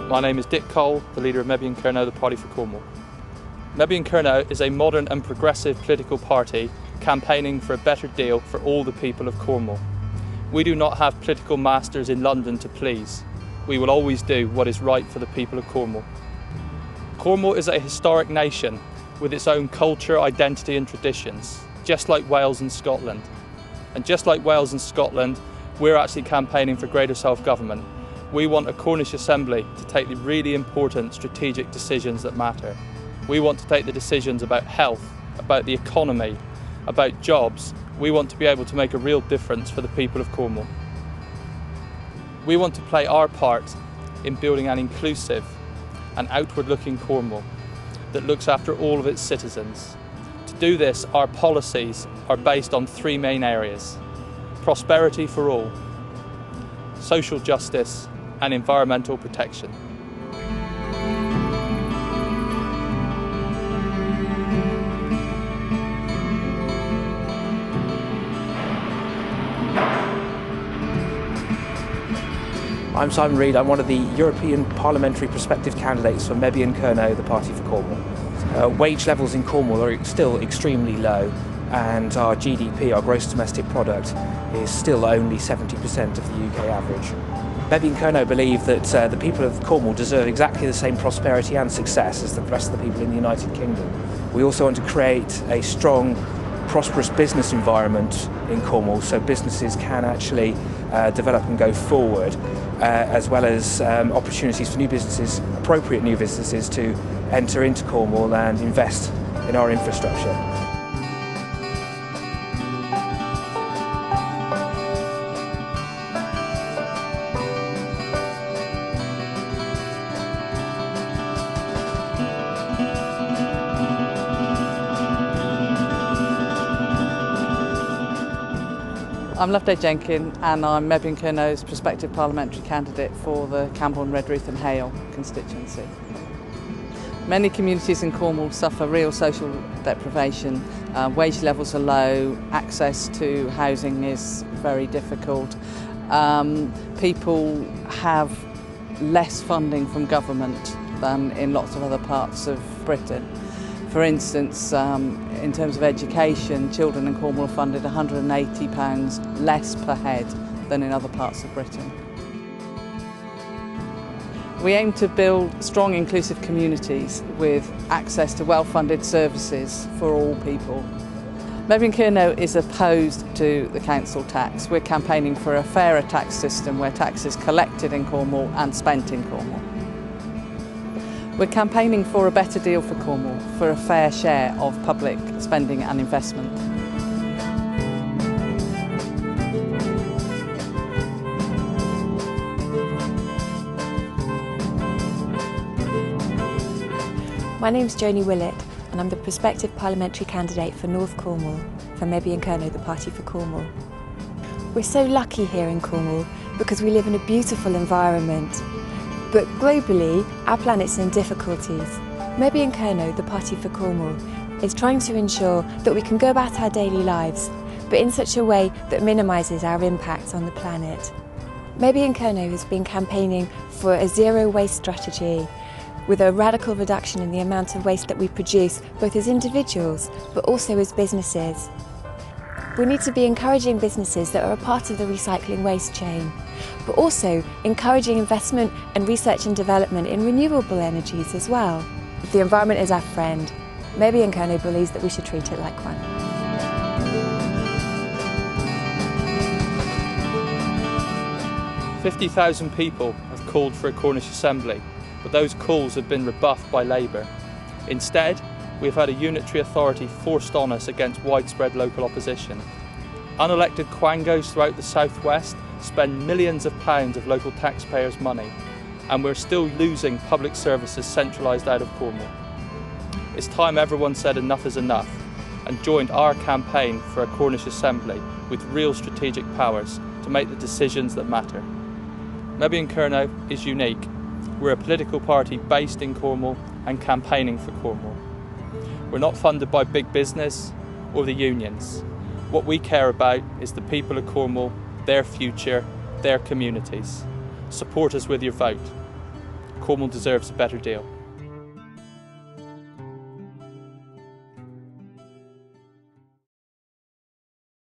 My name is Dick Cole, the leader of Mebyon Kernow, the Party for Cornwall. Mebyon Kernow is a modern and progressive political party campaigning for a better deal for all the people of Cornwall. We do not have political masters in London to please. We will always do what is right for the people of Cornwall. Cornwall is a historic nation with its own culture, identity and traditions, just like Wales and Scotland. And just like Wales and Scotland, we're actually campaigning for greater self-government. We want a Cornish Assembly to take the really important strategic decisions that matter. We want to take the decisions about health, about the economy, about jobs. We want to be able to make a real difference for the people of Cornwall. We want to play our part in building an inclusive and outward-looking Cornwall that looks after all of its citizens. To do this, our policies are based on three main areas: prosperity for all, social justice, and environmental protection. I'm Simon Reid. I'm one of the European Parliamentary prospective candidates for Mebyon Kernow, the Party for Cornwall. Wage levels in Cornwall are still extremely low, and our GDP, our gross domestic product, is still only 70% of the UK average. Mebyon Kernow believe that the people of Cornwall deserve exactly the same prosperity and success as the rest of the people in the United Kingdom. We also want to create a strong, prosperous business environment in Cornwall so businesses can actually develop and go forward, as well as opportunities for new businesses, appropriate new businesses, to enter into Cornwall and invest in our infrastructure. I'm Loveday Jenkin and I'm Mebyon Kernow's prospective parliamentary candidate for the Camborne, Redruth and Hale constituency. Many communities in Cornwall suffer real social deprivation. Wage levels are low, access to housing is very difficult. People have less funding from government than in lots of other parts of Britain. For instance, in terms of education, children in Cornwall are funded £180 less per head than in other parts of Britain. We aim to build strong, inclusive communities with access to well-funded services for all people. Mebyon Kernow is opposed to the council tax. We're campaigning for a fairer tax system where tax is collected in Cornwall and spent in Cornwall. We're campaigning for a better deal for Cornwall, for a fair share of public spending and investment. My name's Joni Willett and I'm the prospective parliamentary candidate for North Cornwall for Mebyon Kernow, the Party for Cornwall. We're so lucky here in Cornwall because we live in a beautiful environment. But globally, our planet's in difficulties. Mebyon Kernow, the Party for Cornwall, is trying to ensure that we can go about our daily lives, but in such a way that minimises our impact on the planet. Mebyon Kernow has been campaigning for a zero waste strategy, with a radical reduction in the amount of waste that we produce, both as individuals, but also as businesses. We need to be encouraging businesses that are a part of the recycling waste chain, but also encouraging investment and research and development in renewable energies as well. The environment is our friend. Mebyon Kernow believes that we should treat it like one. "50,000 people have called for a Cornish Assembly, but those calls have been rebuffed by Labour. Instead, we've had a unitary authority forced on us against widespread local opposition. Unelected quangos throughout the southwest spend millions of pounds of local taxpayers' money, and we're still losing public services centralised out of Cornwall. It's time everyone said enough is enough and joined our campaign for a Cornish Assembly with real strategic powers to make the decisions that matter. Mebyon Kernow is unique. We're a political party based in Cornwall and campaigning for Cornwall. We're not funded by big business or the unions. What we care about is the people of Cornwall, their future, their communities. Support us with your vote. Cornwall deserves a better deal.